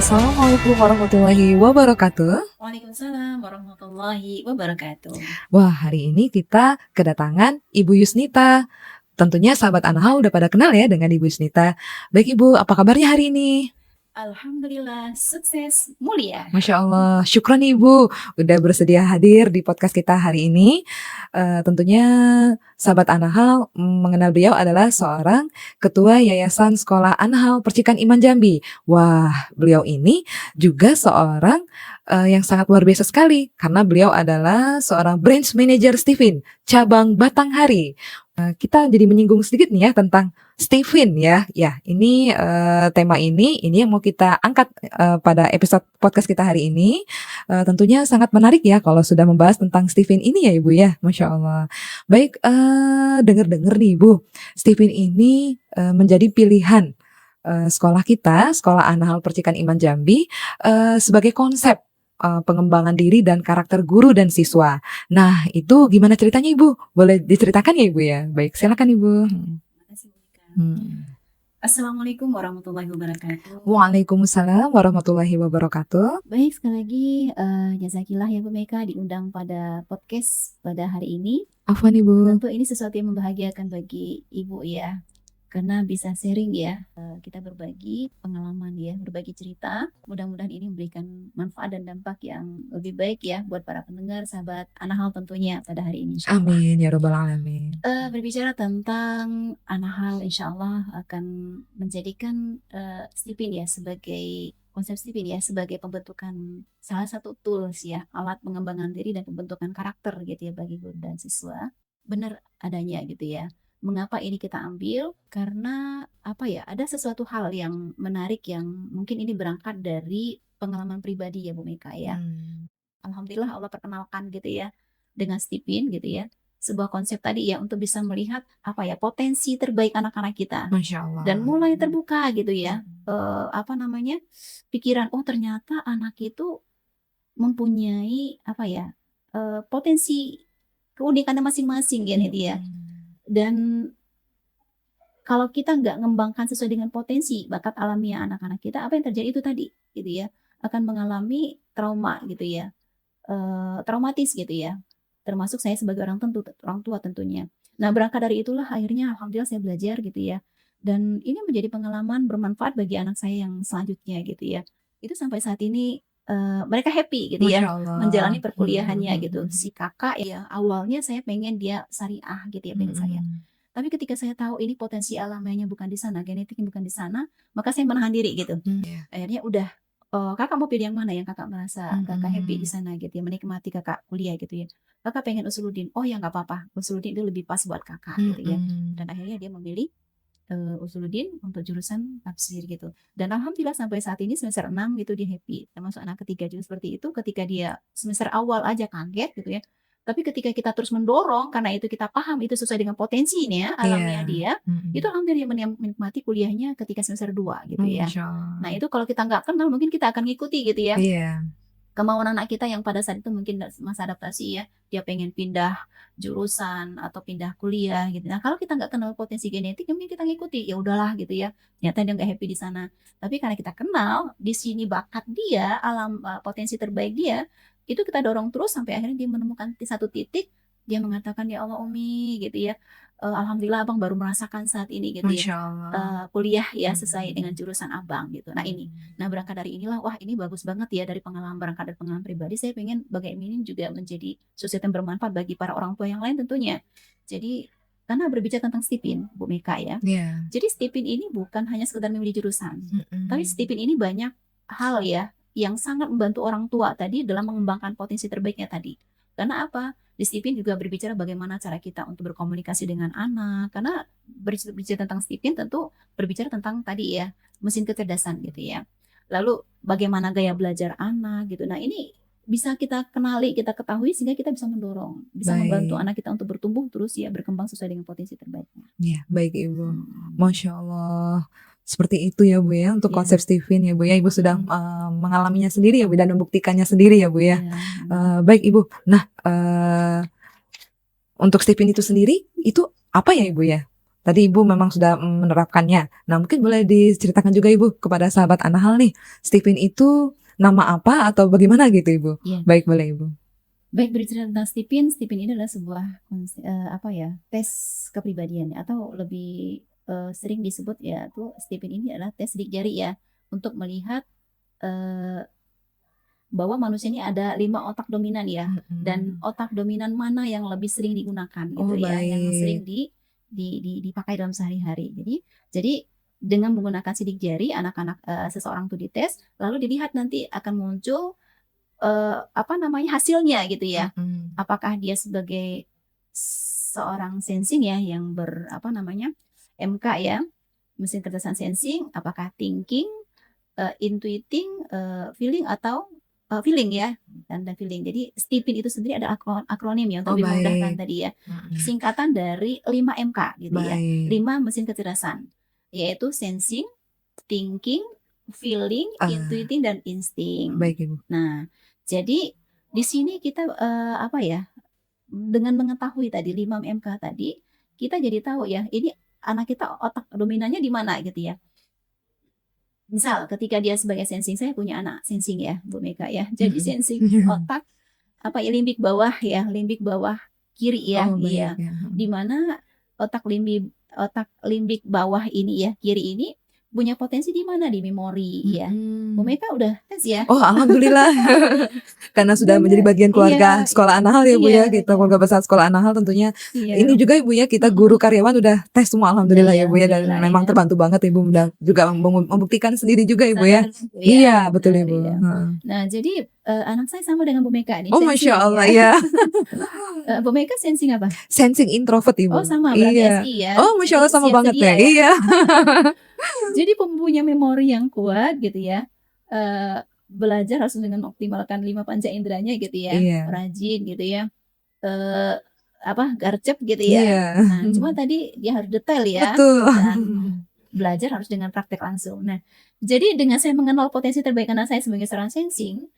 Assalamualaikum warahmatullahi wabarakatuh. Waalaikumsalam warahmatullahi wabarakatuh. Wah, hari ini kita kedatangan Ibu Yusnita. Tentunya sahabat Anahal udah pada kenal ya dengan Ibu Yusnita. Baik Ibu, apa kabarnya hari ini? Alhamdulillah, sukses, mulia. Masya Allah, syukron Ibu udah bersedia hadir di podcast kita hari ini. Tentunya sahabat Anahal mengenal beliau adalah seorang ketua Yayasan Sekolah Anahal Percikan Iman Jambi. Wah, beliau ini juga seorang yang sangat luar biasa sekali karena beliau adalah seorang branch manager Steven cabang Batanghari. Kita jadi menyinggung sedikit nih ya tentang Steven ya. Ya, ini tema ini yang mau kita angkat pada episode podcast kita hari ini. Tentunya sangat menarik ya kalau sudah membahas tentang Steven ini ya Ibu ya. Masya Allah. Baik, dengar-dengar nih Ibu, Steven ini menjadi pilihan sekolah kita, Sekolah Anahal Percikan Iman Jambi, sebagai konsep pengembangan diri dan karakter guru dan siswa. Nah, itu gimana ceritanya Ibu? Boleh diceritakan ya Ibu ya? Baik, silakan Ibu. Terima kasih, Monica. Assalamualaikum warahmatullahi wabarakatuh. Waalaikumsalam warahmatullahi wabarakatuh. Baik, sekali lagi jazakillah ya Bu Meka diundang pada podcast pada hari ini. Afwan Ibu. Tentu ini sesuatu yang membahagiakan bagi Ibu ya, karena bisa sharing ya, kita berbagi pengalaman ya, berbagi cerita. Mudah-mudahan ini memberikan manfaat dan dampak yang lebih baik ya buat para pendengar, sahabat Anahal tentunya pada hari ini. Amin ya robbal alamin. Berbicara tentang Anahal, insya Allah akan menjadikan Steven ya sebagai konsep Steven ya sebagai pembentukan salah satu tools ya, alat pengembangan diri dan pembentukan karakter gitu ya bagi guru dan siswa. Benar adanya gitu ya. Mengapa ini kita ambil? Karena apa ya? Ada sesuatu hal yang menarik yang mungkin ini berangkat dari pengalaman pribadi ya Bu Meka ya. Alhamdulillah Allah perkenalkan gitu ya dengan Steven gitu ya. Sebuah konsep tadi ya untuk bisa melihat apa ya potensi terbaik anak-anak kita Masya Allah. dan mulai terbuka gitu ya. Pikiran ternyata anak itu mempunyai apa ya potensi keunikannya masing-masing gitu ya. Dan kalau kita nggak ngembangkan sesuai dengan potensi bakat alamiah anak-anak kita, apa yang terjadi itu tadi gitu ya, akan mengalami trauma gitu ya, traumatis gitu ya, termasuk saya sebagai orang tua tentunya. Nah, berangkat dari itulah akhirnya alhamdulillah saya belajar gitu ya, dan ini menjadi pengalaman bermanfaat bagi anak saya yang selanjutnya gitu ya. Itu sampai saat ini mereka happy gitu ya Masya Allah. menjalani perkuliahannya gitu. Si kakak ya awalnya saya pengen dia syariah gitu ya, pengen saya. Tapi ketika saya tahu ini potensi alamiahnya bukan di sana, genetiknya bukan di sana, maka saya menahan diri gitu. Akhirnya udah, kakak mau pilih yang mana yang kakak merasa kakak happy di sana gitu ya, menikmati kakak kuliah gitu ya. Kakak pengen Usuluddin, oh ya nggak apa-apa, Usuluddin itu lebih pas buat kakak gitu ya. Dan akhirnya dia memilih Usuluddin untuk jurusan tafsir gitu. Dan alhamdulillah sampai saat ini semester 6 gitu dia happy. Termasuk anak ketiga juga seperti itu, ketika dia semester awal aja kaget gitu ya. Tapi ketika kita terus mendorong karena itu kita paham itu sesuai dengan potensinya alamiah dia, itu alhamdulillah dia menikmati kuliahnya ketika semester 2 gitu ya. Masya Allah. Nah, itu kalau kita nggak kenal mungkin kita akan ngikuti gitu ya. Iya. Kemauan anak kita yang pada saat itu mungkin masa adaptasi ya, dia pengen pindah jurusan atau pindah kuliah gitu. Nah, kalau kita nggak kenal potensi genetik, ya mungkin kita ngikuti, ya udahlah gitu ya. Ternyata dia nggak happy di sana. Tapi karena kita kenal di sini bakat dia, potensi terbaik dia, itu kita dorong terus sampai akhirnya dia menemukan di satu titik dia mengatakan ya Allah Umi gitu ya. Alhamdulillah abang baru merasakan saat ini gitu ya. Masya Allah. Kuliah ya sesuai dengan jurusan abang gitu. Nah ini, nah berangkat dari inilah, wah ini bagus banget ya dari berangkat dari pengalaman pribadi. Saya pengen bagaimana ini juga menjadi sesuatu yang bermanfaat bagi para orang tua yang lain tentunya. Jadi karena berbicara tentang Steven, Bu Meka ya. Jadi Steven ini bukan hanya sekedar memilih jurusan, tapi Steven ini banyak hal ya yang sangat membantu orang tua tadi dalam mengembangkan potensi terbaiknya tadi. Karena apa? Di Steven juga berbicara bagaimana cara kita untuk berkomunikasi dengan anak. Karena berbicara tentang Steven tentu berbicara tentang tadi ya, mesin kecerdasan gitu ya. Lalu bagaimana gaya belajar anak gitu. Nah ini bisa kita kenali, kita ketahui sehingga kita bisa mendorong, bisa membantu anak kita untuk bertumbuh terus ya, berkembang sesuai dengan potensi terbaiknya. Ya, baik Ibu. Masya Allah. Seperti itu ya Bu ya untuk konsep Steven ya Bu ya. Ibu sudah mengalaminya sendiri ya Bu dan membuktikannya sendiri ya Bu ya. Baik Ibu. Nah, untuk Steven itu sendiri itu apa ya Ibu ya? Tadi Ibu memang sudah menerapkannya. Nah, mungkin boleh diceritakan juga Ibu kepada sahabat Anahal nih, Stephen itu nama apa atau bagaimana gitu Ibu? Iya. Baik, boleh Ibu. Baik, berbicara tentang Stephen ini adalah sebuah tes kepribadian atau lebih sering disebut ya tuh Stephen ini adalah tes sidik jari ya untuk melihat bahwa manusia ini ada 5 otak dominan ya, dan otak dominan mana yang lebih sering digunakan gitu ya, yang sering dipakai dalam sehari-hari. Jadi dengan menggunakan sidik jari anak-anak seseorang tuh dites, lalu dilihat nanti akan muncul hasilnya gitu ya. Apakah dia sebagai seorang sensing ya yang MK ya, mesin kecerdasan sensing, apakah thinking, intuiting, feeling atau feeling ya, dan feeling. Jadi Stephen itu sendiri ada akronim ya untuk lebih memudahkan tadi ya. Singkatan dari 5 MK gitu ya. 5 mesin kecerdasan, yaitu sensing, thinking, feeling, intuiting, dan insting. Baik Ibu. Nah, jadi di sini kita dengan mengetahui tadi 5 MK tadi, kita jadi tahu ya, ini anak kita otak dominannya di mana gitu ya. Misal ketika dia sebagai sensing, saya punya anak sensing ya, Bu Mega ya. Jadi sensing otak limbik bawah ya, limbik bawah kiri ya, iya. Di mana otak limbik bawah ini ya, kiri ini punya potensi di mana? Di memori ya. Bu Mega udah tes ya? Oh, alhamdulillah. Karena sudah menjadi bagian keluarga sekolah Anahal ya Bu ya, kita keluarga besar sekolah Anahal tentunya. Ini juga Ibu ya, kita guru karyawan udah tes semua alhamdulillah ya Bu ya, dan memang terbantu banget Ibu juga membuktikan sendiri juga Ibu ya. Iya, betul Ibu. Nah, jadi anak saya sama dengan Bu Mega nih. Oh, Masya Allah ya. Bu Mega sensing apa? Sensing introvert Ibu. Oh, sama berarti SI ya. Oh, Masya Allah, sama banget ya. Iya. Jadi punya memori yang kuat gitu ya. Belajar harus dengan optimalkan 5 panca inderanya gitu ya. Rajin gitu ya. Garcep gitu ya. Nah, cuma tadi dia harus detail ya. Betul. Dan belajar harus dengan praktek langsung. Nah, jadi dengan saya mengenal potensi terbaik anak saya sebagai seorang sensing,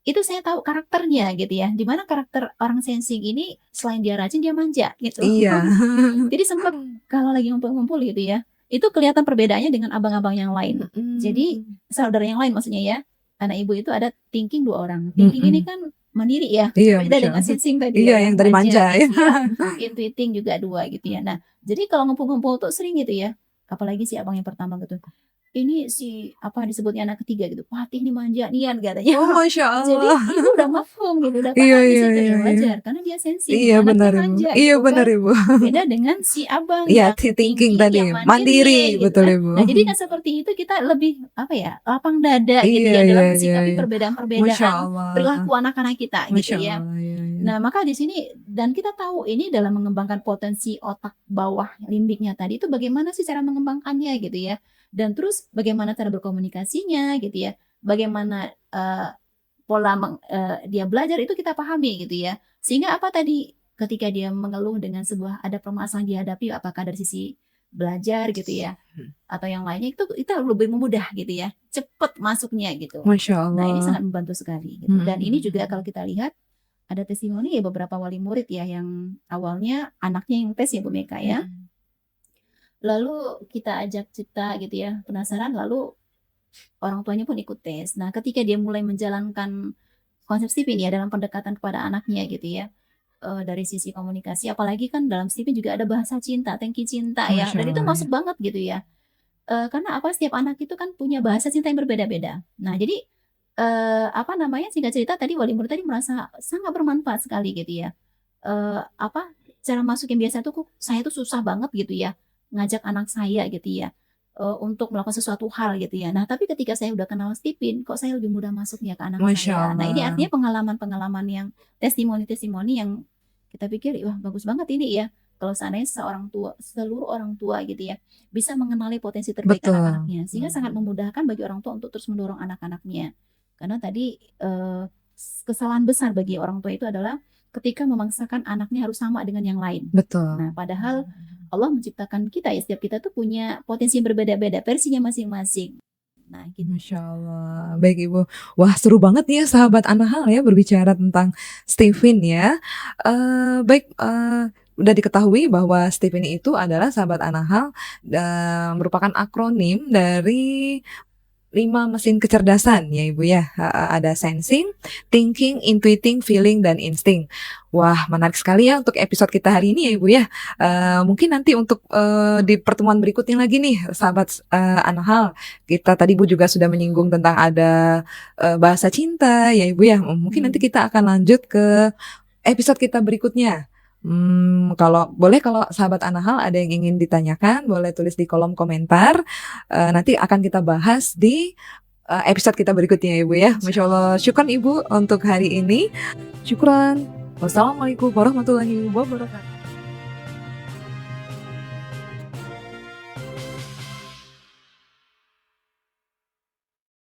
itu saya tahu karakternya gitu ya. Dimana karakter orang sensing ini selain dia rajin, dia manja gitu. Iya. Jadi sempat kalau lagi ngumpul-ngumpul gitu ya, itu kelihatan perbedaannya dengan abang-abang yang lain. Jadi saudara yang lain maksudnya ya, anak ibu itu ada thinking 2 orang. Thinking ini kan mandiri ya, beda dengan sensing tadi. Iya, yang tadi manja ya. Intuiting juga 2 gitu ya. Nah, jadi kalau ngumpul-ngumpul tuh sering gitu ya, apalagi si abang yang pertama gitu, ini disebutnya anak ketiga gitu, Patih nih manja nian katanya. Oh, Masya Allah. Jadi ibu udah mafhum gitu, udah paham di situ ya, wajar karena dia sensing. Iya benar Ibu. Iya benar Ibu. Beda dengan si abang yang thinking tadi, mandiri gitu, betul Ibu. Nah, jadi kan seperti itu kita lebih lapang dada gitu ya dalam mensikapi perbedaan-perbedaan perilaku anak-anak kita gitu ya. Nah, maka di sini dan kita tahu ini dalam mengembangkan potensi otak bawah limbiknya tadi itu bagaimana sih cara mengembangkannya gitu ya. Dan terus bagaimana cara berkomunikasinya gitu ya, bagaimana pola dia belajar itu kita pahami gitu ya, sehingga ketika dia mengeluh dengan ada permasalahan dihadapi, apakah dari sisi belajar gitu ya atau yang lainnya, itu kita lebih memudah gitu ya, cepat masuknya gitu. Masya Allah. Nah, ini sangat membantu sekali gitu. Dan ini juga kalau kita lihat ada testimoni ya beberapa wali murid ya yang awalnya anaknya yang tes ya Bu Meka ya. Lalu kita ajak cerita gitu ya, penasaran, lalu orang tuanya pun ikut tes. Nah, ketika dia mulai menjalankan konsep Stephen ya dalam pendekatan kepada anaknya gitu ya, dari sisi komunikasi, apalagi kan dalam Stephen juga ada bahasa cinta, tangki cinta ya, dan itu masuk banget gitu ya. Karena setiap anak itu kan punya bahasa cinta yang berbeda-beda. Nah, jadi singkat cerita tadi wali murid tadi merasa sangat bermanfaat sekali gitu ya. Cara masuk yang biasa tuh saya tuh susah banget gitu ya, ngajak anak saya gitu ya untuk melakukan sesuatu hal gitu ya. Nah, tapi ketika saya udah kenal Stephen, kok saya lebih mudah masuknya ke anak saya. Nah, ini artinya pengalaman-pengalaman yang testimoni-testimoni yang kita pikir wah bagus banget ini ya. Kalau seandainya seluruh orang tua gitu ya bisa mengenali potensi terbaik anak-anaknya, sehingga sangat memudahkan bagi orang tua untuk terus mendorong anak-anaknya. Karena tadi kesalahan besar bagi orang tua itu adalah ketika memaksakan anaknya harus sama dengan yang lain. Betul. Nah, padahal Allah menciptakan kita ya, setiap kita tuh punya potensi yang berbeda-beda, versinya masing-masing. Nah, gitu. Masya Allah. Baik Ibu. Wah, seru banget ya sahabat Anahal ya berbicara tentang Stephen ya. udah diketahui bahwa STEEP ini itu adalah sahabat Anahal, merupakan akronim dari 5 mesin kecerdasan ya Ibu ya. Ada sensing, thinking, intuiting, feeling, dan insting. Wah, menarik sekali ya untuk episode kita hari ini ya Ibu ya. Mungkin nanti untuk di pertemuan berikutnya lagi nih, sahabat Anahal. Kita tadi Ibu juga sudah menyinggung tentang ada bahasa cinta ya Ibu ya. Mungkin nanti kita akan lanjut ke episode kita berikutnya. Kalau boleh, kalau sahabat Anahal ada yang ingin ditanyakan, boleh tulis di kolom komentar. Nanti akan kita bahas di episode kita berikutnya ya Ibu ya. Masya Allah, syukran Ibu untuk hari ini. Syukran. Wassalamualaikum warahmatullahi wabarakatuh.